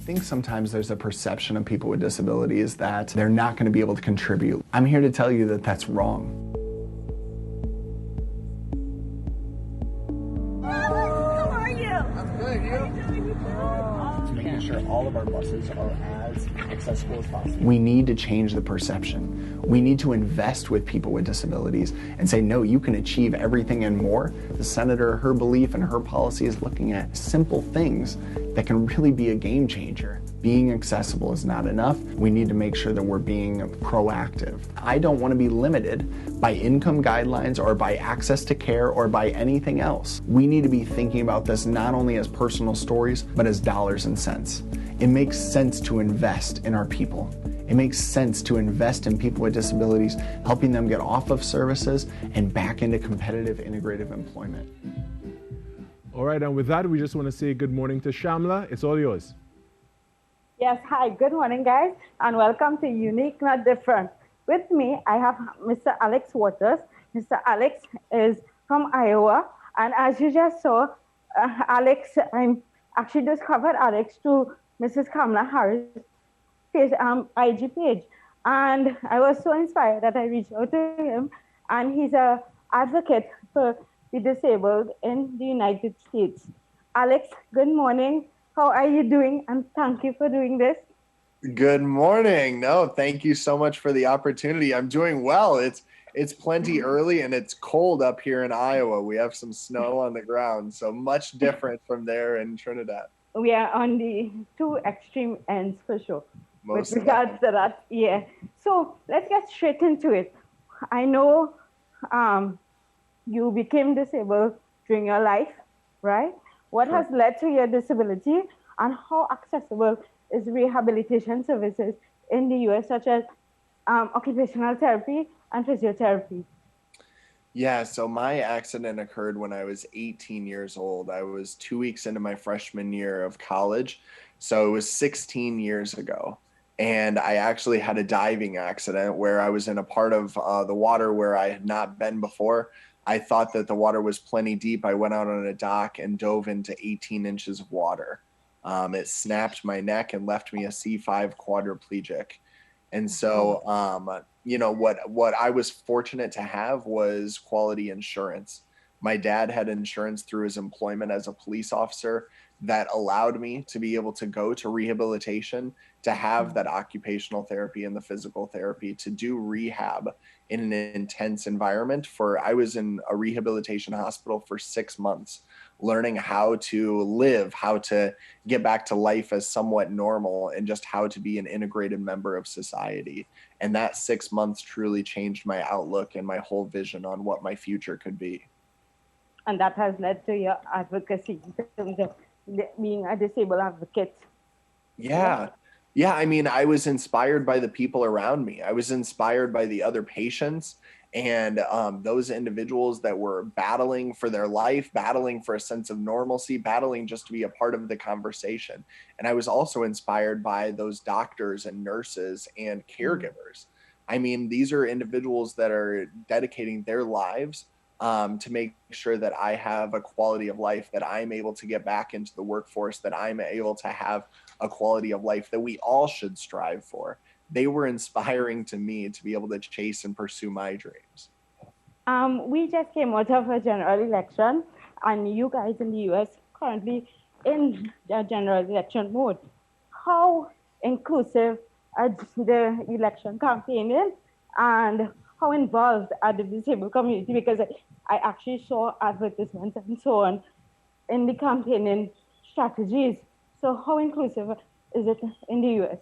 think sometimes there's a perception of people with disabilities that they're not going to be able to contribute. I'm here to tell you that that's wrong. How are you? I'm good, you? Making sure all of our buses are as accessible as possible. We need to change the perception. We need to invest with people with disabilities and say, no, you can achieve everything and more. The senator, her belief and her policy is looking at simple things that can really be a game changer. Being accessible is not enough. We need to make sure that we're being proactive. I don't want to be limited by income guidelines or by access to care or by anything else. We need to be thinking about this not only as personal stories, but as dollars and cents. It makes sense to invest in our people. It makes sense to invest in people with disabilities, helping them get off of services and back into competitive integrative employment. All right, and with that, we just want to say good morning to Shamla. It's all yours. Yes, hi, good morning, guys, and welcome to Unique Not Different. With me, I have Mr. Alex Waters. Mr. Alex is from Iowa, and as you just saw, Alex, I actually discovered Alex through Mrs. Kamala Harris' IG page, and I was so inspired that I reached out to him, and he's an advocate for the disabled in the United States. Alex, good morning. How are you doing? And thank you for doing this. Good morning. No, thank you so much for the opportunity. I'm doing well. It's plenty early and it's cold up here in Iowa. We have some snow on the ground, so much different from there in Trinidad. We are on the two extreme ends for sure. Most with regards to that, yeah. So let's get straight into it. I know you became disabled during your life, right? What has led to your disability, and how accessible is rehabilitation services in the US, such as occupational therapy and physiotherapy? Yeah, so my accident occurred when I was 18 years old. I was 2 weeks into my freshman year of college, so it was 16 years ago. And I actually had a diving accident where I was in a part of the water where I had not been before. I thought that the water was plenty deep. I went out on a dock and dove into 18 inches of water. It snapped my neck and left me a C5 quadriplegic. And so, what I was fortunate to have was quality insurance. My dad had insurance through his employment as a police officer that allowed me to be able to go to rehabilitation, to have that occupational therapy and the physical therapy, to do rehab in an intense environment. I was in a rehabilitation hospital for 6 months, learning how to live, how to get back to life as somewhat normal, and just how to be an integrated member of society. And that 6 months truly changed my outlook and my whole vision on what my future could be. And that has led to your advocacy in terms of being a disabled advocate. Yeah. I mean, I was inspired by the people around me. I was inspired by the other patients and those individuals that were battling for their life, battling for a sense of normalcy, battling just to be a part of the conversation. And I was also inspired by those doctors and nurses and caregivers. I mean, these are individuals that are dedicating their lives to make sure that I have a quality of life, that I'm able to get back into the workforce, that I'm able to have a quality of life that we all should strive for. They were inspiring to me to be able to chase and pursue my dreams. We just came out of a general election, and you guys in the US currently in the general election mode. How inclusive are the election campaigning, and how involved are the disabled community? Because I actually saw advertisements and so on in the campaigning strategies. So how inclusive is it in the US?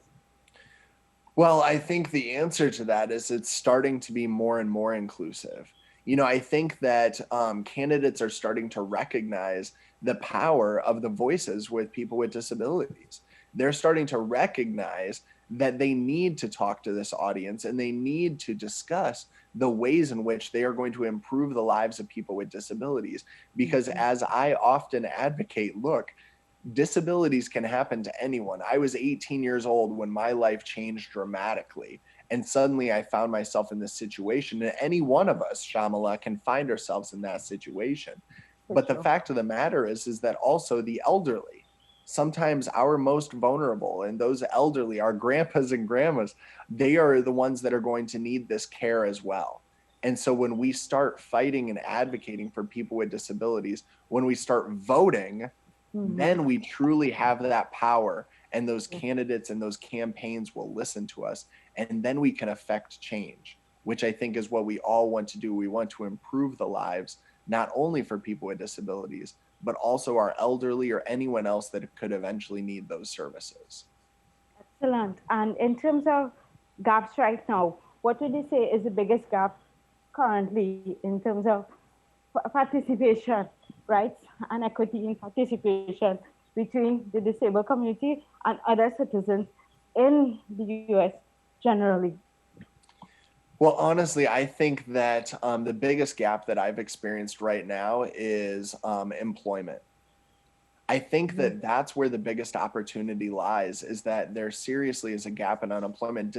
Well, I think the answer to that is it's starting to be more and more inclusive. I think that candidates are starting to recognize the power of the voices with people with disabilities. They're starting to recognize that they need to talk to this audience and they need to discuss the ways in which they are going to improve the lives of people with disabilities. Because as I often advocate, look, disabilities can happen to anyone. I was 18 years old when my life changed dramatically. And suddenly I found myself in this situation. And any one of us, Shamala, can find ourselves in that situation. But the fact of the matter is that also the elderly, sometimes our most vulnerable and those elderly, our grandpas and grandmas, they are the ones that are going to need this care as well. And so when we start fighting and advocating for people with disabilities, when we start voting, then we truly have that power, and those candidates and those campaigns will listen to us, and then we can affect change, which I think is what we all want to do. We want to improve the lives, not only for people with disabilities, but also our elderly or anyone else that could eventually need those services. Excellent. And in terms of gaps right now, what would you say is the biggest gap currently in terms of participation, rights, and equity in participation between the disabled community and other citizens in the US generally? Well, honestly, I think that the biggest gap that I've experienced right now is employment. I think that that's where the biggest opportunity lies, is that there seriously is a gap in unemployment.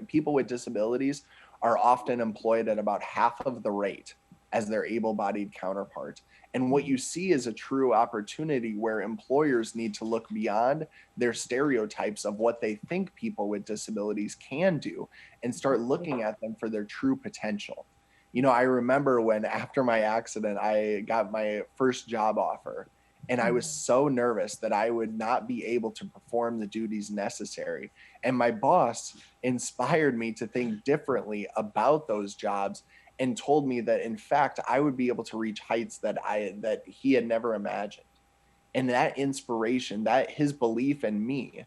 People with disabilities are often employed at about half of the rate as their able-bodied counterpart. And what you see is a true opportunity where employers need to look beyond their stereotypes of what they think people with disabilities can do and start looking at them for their true potential. You know, I remember when after my accident, I got my first job offer, and I was so nervous that I would not be able to perform the duties necessary. And my boss inspired me to think differently about those jobs and told me that in fact I would be able to reach heights that he had never imagined. And that inspiration, that his belief in me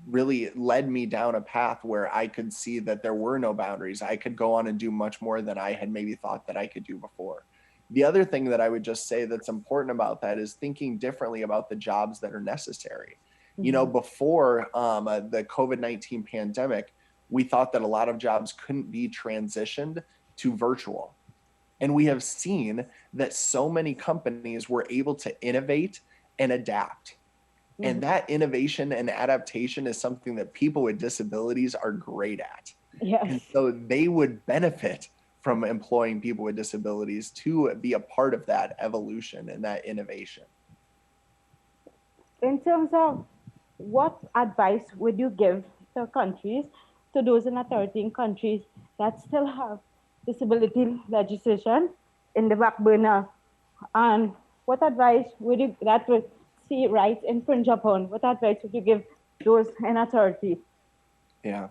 really led me down a path where I could see that there were no boundaries. I could go on and do much more than I had maybe thought that I could do before. The other thing that I would just say that's important about that is thinking differently about the jobs that are necessary. You know, before the COVID-19 pandemic, we thought that a lot of jobs couldn't be transitioned to virtual. And we have seen that so many companies were able to innovate and adapt. And that innovation and adaptation is something that people with disabilities are great at. Yes. And so they would benefit from employing people with disabilities to be a part of that evolution and that innovation. In terms of what advice would you give to countries, to those in authority in countries that still have disability legislation in the back burner? And what advice would you, that would see rights infringed upon, what advice would you give those in authority? Yeah.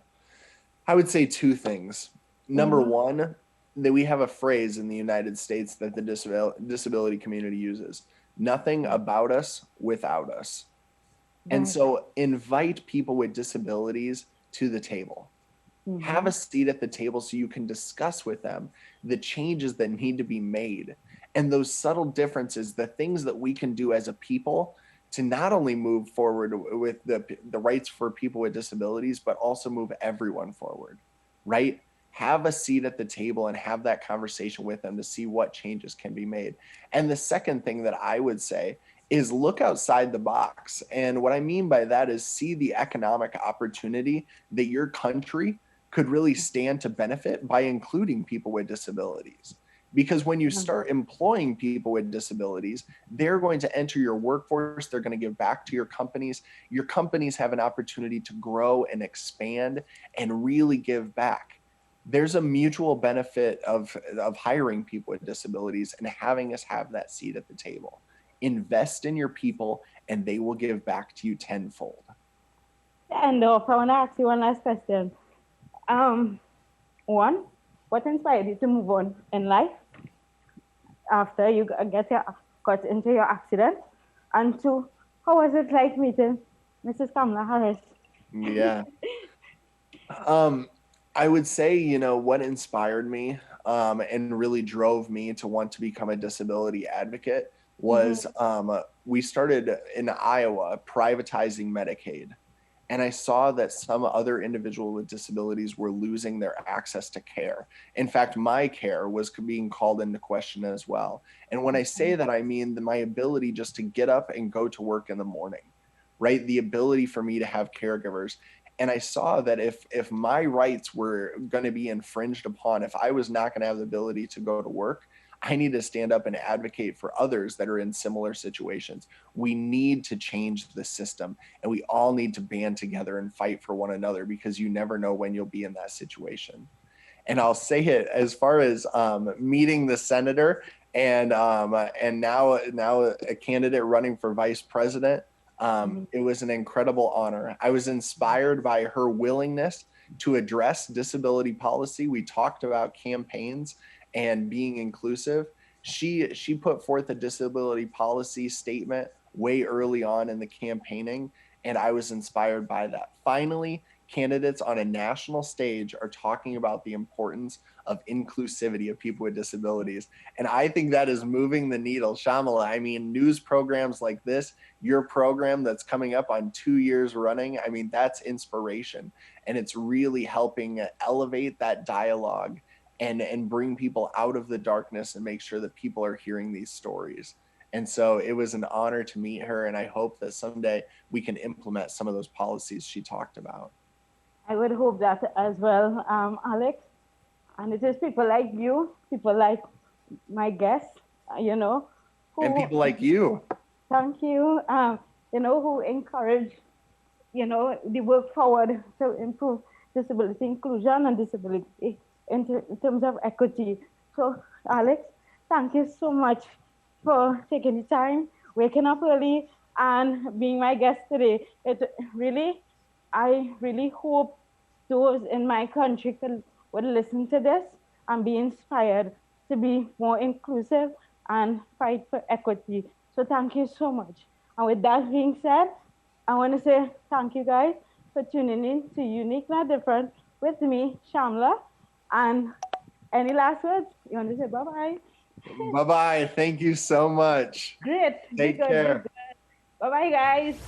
I would say two things. Number one, that we have a phrase in the United States that the disability community uses: nothing about us without us. And so invite people with disabilities to the table. Have a seat at the table so you can discuss with them the changes that need to be made and those subtle differences, the things that we can do as a people to not only move forward with the rights for people with disabilities, but also move everyone forward, right? Have a seat at the table and have that conversation with them to see what changes can be made. And the second thing that I would say is look outside the box. And what I mean by that is see the economic opportunity that your country could really stand to benefit by including people with disabilities. Because when you start employing people with disabilities, they're going to enter your workforce, they're going to give back to your companies. Your companies have an opportunity to grow and expand and really give back. There's a mutual benefit of hiring people with disabilities and having us have that seat at the table. Invest in your people and they will give back to you tenfold. And I want to ask you one last question. One, what inspired you to move on in life after you got into your accident? And two, how was it like meeting Mrs. Kamala Harris? Yeah. I would say, you know, what inspired me and really drove me to want to become a disability advocate was we started in Iowa privatizing Medicaid. And I saw that some other individuals with disabilities were losing their access to care. In fact, my care was being called into question as well. And when I say that, I mean my ability just to get up and go to work in the morning, right? The ability for me to have caregivers. And I saw that if my rights were going to be infringed upon, if I was not going to have the ability to go to work, I need to stand up and advocate for others that are in similar situations. We need to change the system, and we all need to band together and fight for one another, because you never know when you'll be in that situation. And I'll say it, as far as meeting the senator and now a candidate running for vice president. It was an incredible honor. I was inspired by her willingness to address disability policy. We talked about campaigns and being inclusive. She put forth a disability policy statement way early on in the campaigning, and I was inspired by that. Finally, candidates on a national stage are talking about the importance of inclusivity of people with disabilities. And I think that is moving the needle. Shamala, I mean, news programs like this, your program that's coming up on 2 years running, I mean, that's inspiration. And it's really helping elevate that dialogue and bring people out of the darkness and make sure that people are hearing these stories. And so it was an honor to meet her, and I hope that someday we can implement some of those policies she talked about. I would hope that as well, Alex. And it is people like you, people like my guests, And people like you. Thank you. Who encourage, the work forward to improve disability inclusion and disability in terms of equity. So, Alex, thank you so much for taking the time, waking up early, and being my guest today. I really hope those in my country would listen to this and be inspired to be more inclusive and fight for equity. So thank you so much. And with that being said, I want to say thank you guys for tuning in to Unique Not Different with me, Shamla. And any last words? You want to say bye-bye? Bye-bye. Thank you so much. Great. Take care. Bye-bye, guys.